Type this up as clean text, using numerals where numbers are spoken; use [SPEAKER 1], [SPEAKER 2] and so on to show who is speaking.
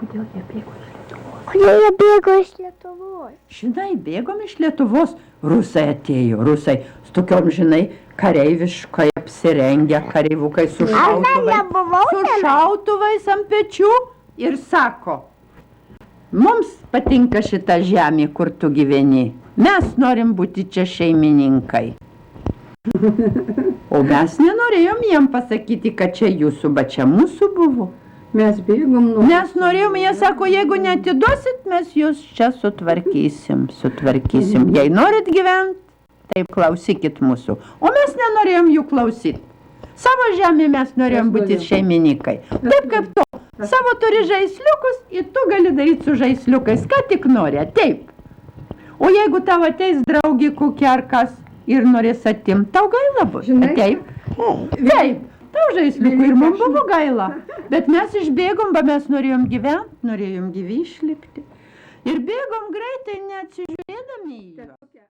[SPEAKER 1] kodėl jie bėgo iš Lietuvos?
[SPEAKER 2] Kodėl jie bėgo iš Lietuvos?
[SPEAKER 1] Žinai, bėgom iš Lietuvos. Rusai atėjo, rusai. Su tokiom, žinai, kareiviškai apsirengę, kareivukai su šautuvais ant pečių ir sako, mums patinka šita žemė, kur tu gyveni. Mes norim būti čia šeimininkai. O mes nenorėjom jiem pasakyti, kad čia jūsų, bet čia mūsų buvo.
[SPEAKER 3] Mes bėgom nuo...
[SPEAKER 1] Mes norėjom, jie sako, jeigu neatiduosit, mes jūs čia sutvarkysim. Jei norit gyventi, taip klausykit mūsų. O mes nenorėjom jų klausyti. Savo žemė mes norėjom būti šeimininkai. Taip kaip tu. Savo turi žaisliukus ir tu gali daryti su žaisliukais, ką tik nori. Taip. O jeigu tavo ateis draugė kokia ar kas ir norės atimt, tau gaila bus. Taip. Taip. Tau žaisliukų ir mums buvo gaila. Bet mes išbėgom, bet mes norėjom gyventi, norėjom gyvi išlikti. Ir bėgom greitai, neatsižiūrėjom.